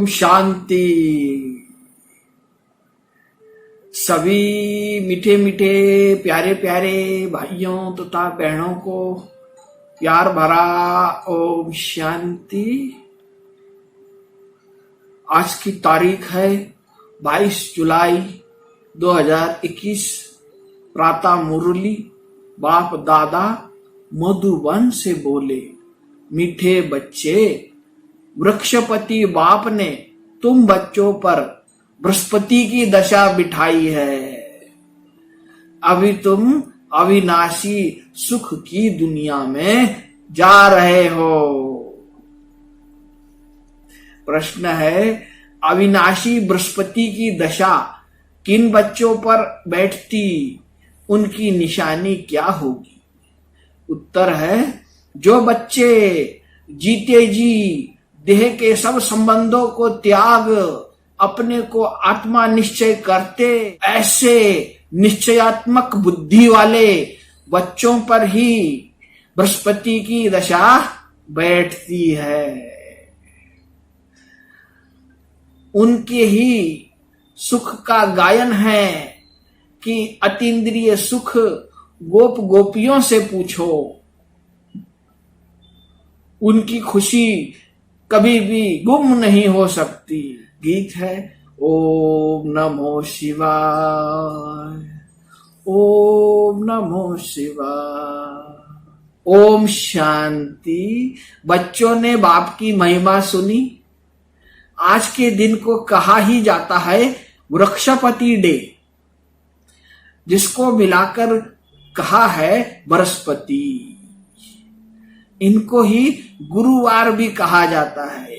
शांति। सभी मीठे मीठे प्यारे प्यारे भाइयों तथा बहनों को प्यार भरा ओम शांति। आज की तारीख है 22 जुलाई 2021। प्रातः मुरली बाप दादा मधुबन से बोले, मीठे बच्चे, वृक्षपति बाप ने तुम बच्चों पर बृहस्पति की दशा बिठाई है। अभी तुम अविनाशी सुख की दुनिया में जा रहे हो। प्रश्न है, अविनाशी बृहस्पति की दशा किन बच्चों पर बैठती, उनकी निशानी क्या होगी? उत्तर है, जो बच्चे जीते जी देह के सब संबंधों को त्याग अपने को आत्मा निश्चय करते, ऐसे निश्चयात्मक बुद्धि वाले बच्चों पर ही बृहस्पति की दशा बैठती है। उनके ही सुख का गायन है कि अतीन्द्रिय सुख गोप गोपियों से पूछो, उनकी खुशी कभी भी गुम नहीं हो सकती। गीत है, ओम नमो शिवाय, ओम नमो शिवाय, ओम शांति। बच्चों ने बाप की महिमा सुनी। आज के दिन को कहा ही जाता है वृक्षपति डे, जिसको मिलाकर कहा है बृहस्पति। इनको ही गुरुवार भी कहा जाता है।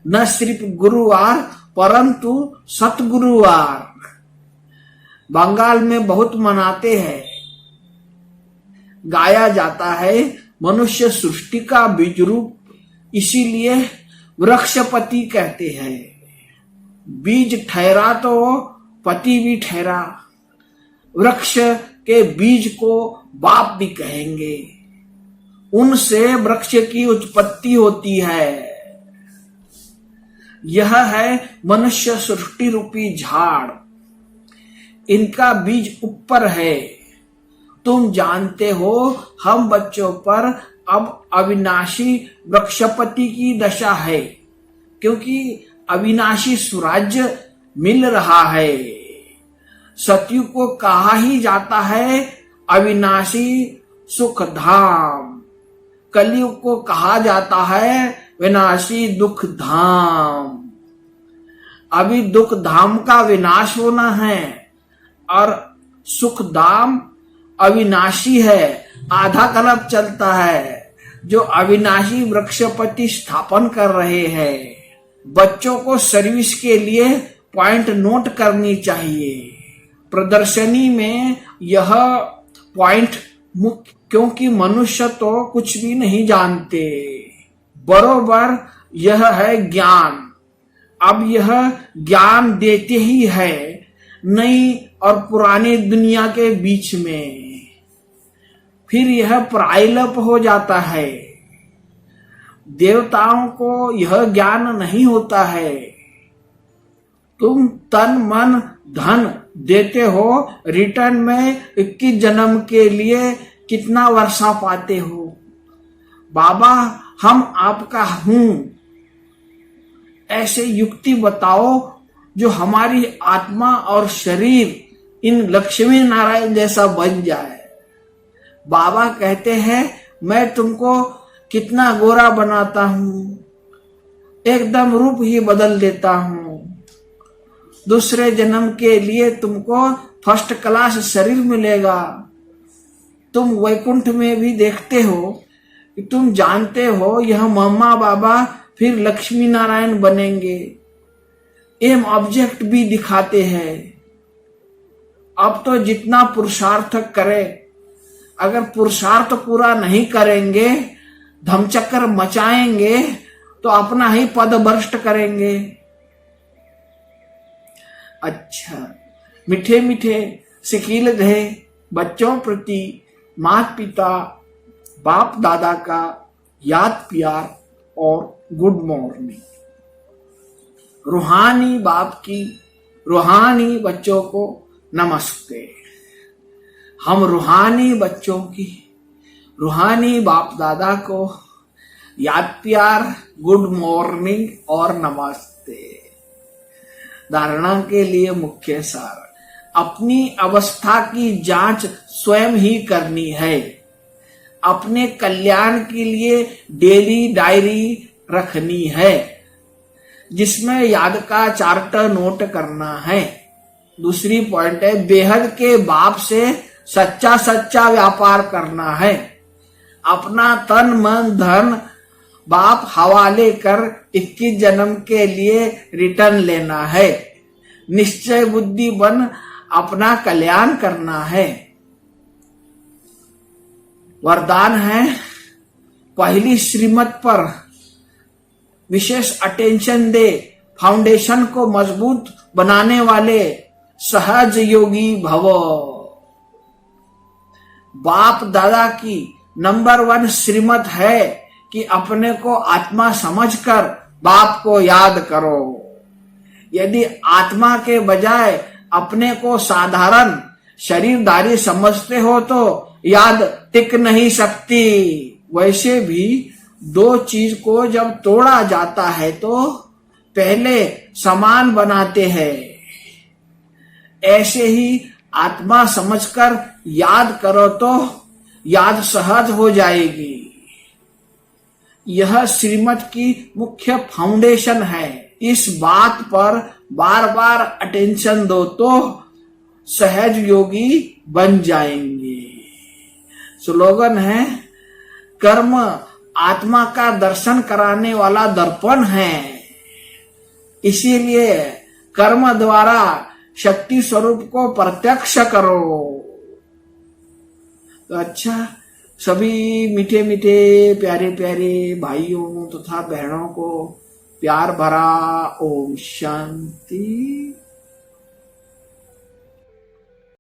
न सिर्फ गुरुवार परंतु सतगुरुवार बंगाल में बहुत मनाते हैं। गाया जाता है मनुष्य सृष्टि का बीज रूप, इसीलिए वृक्षपति कहते हैं। बीज ठहरा तो पति भी ठहरा। वृक्ष के बीज को बाप भी कहेंगे। उनसे वृक्ष की उत्पत्ति होती है। यह है मनुष्य सृष्टि रूपी झाड़। इनका बीज ऊपर है। तुम जानते हो, हम बच्चों पर अब अविनाशी वृक्षपति की दशा है, क्योंकि अविनाशी स्वराज्य मिल रहा है। सतयुग को कहा ही जाता है अविनाशी सुख धाम। कलयुग को कहा जाता है विनाशी दुख धाम। अभी दुख धाम का विनाश होना है और सुख धाम अविनाशी है। आधा कल्प चलता है जो अविनाशी वृक्षपति स्थापन कर रहे हैं। बच्चों को सर्विस के लिए पॉइंट नोट करनी चाहिए। प्रदर्शनी में यह पॉइंट मुख्य, क्योंकि मनुष्य तो कुछ भी नहीं जानते। बरोबर यह है ज्ञान। अब यह ज्ञान देते ही है नई और पुरानी दुनिया के बीच में। फिर यह प्रायलप हो जाता है। देवताओं को यह ज्ञान नहीं होता है। तुम तन मन धन देते हो, रिटर्न में 21 जन्म के लिए कितना वर्षा पाते हो? बाबा, हम आपका हूं, ऐसे युक्ति बताओ जो हमारी आत्मा और शरीर इन लक्ष्मी नारायण जैसा बन जाए। बाबा कहते हैं, मैं तुमको कितना गोरा बनाता हूं, एकदम रूप ही बदल देता हूं। दूसरे जन्म के लिए तुमको फर्स्ट क्लास शरीर मिलेगा। तुम वैकुंठ में भी देखते हो कि तुम जानते हो यह मम्मा बाबा फिर लक्ष्मी नारायण बनेंगे। एम ऑब्जेक्ट भी दिखाते हैं। अब तो जितना पुरुषार्थ करे, अगर पुरुषार्थ पूरा नहीं करेंगे, धमचक्कर मचाएंगे तो अपना ही पद भ्रष्ट करेंगे। अच्छा, मीठे मीठे सिकील गए बच्चों प्रति माता पिता बाप दादा का याद प्यार और गुड मॉर्निंग। रूहानी बाप की रूहानी बच्चों को नमस्ते। हम रूहानी बच्चों की रूहानी बाप दादा को याद प्यार, गुड मॉर्निंग और नमस्ते। धारणा के लिए मुख्य सार, अपनी अवस्था की जांच स्वयं ही करनी है। अपने कल्याण के लिए डेली डायरी रखनी है जिसमें याद का चार्टर नोट करना है। दूसरी पॉइंट है, बेहद के बाप से सच्चा व्यापार करना है। अपना तन मन धन बाप हवाले कर 21 जन्म के लिए रिटर्न लेना है। निश्चय बुद्धि बन अपना कल्याण करना है। वरदान है, पहली श्रीमत पर विशेष अटेंशन दे। फाउंडेशन को मजबूत बनाने वाले सहज योगी भव। बाप दादा की नंबर 1 श्रीमत है कि अपने को आत्मा समझकर बाप को याद करो। यदि आत्मा के बजाय अपने को साधारण शरीरधारी समझते हो तो याद टिक नहीं सकती। वैसे भी 2 चीज को जब तोड़ा जाता है तो पहले समान बनाते हैं। ऐसे ही आत्मा समझकर याद करो तो याद सहज हो जाएगी। यह श्रीमत की मुख्य फाउंडेशन है। इस बात पर बार बार अटेंशन दो तो सहज योगी बन जाएंगे। स्लोगन है, कर्म आत्मा का दर्शन कराने वाला दर्पण है, इसीलिए कर्म द्वारा शक्ति स्वरूप को प्रत्यक्ष करो। तो अच्छा, सभी मीठे मीठे प्यारे प्यारे भाइयों तथा बहनों को प्यार भरा ओम शांति।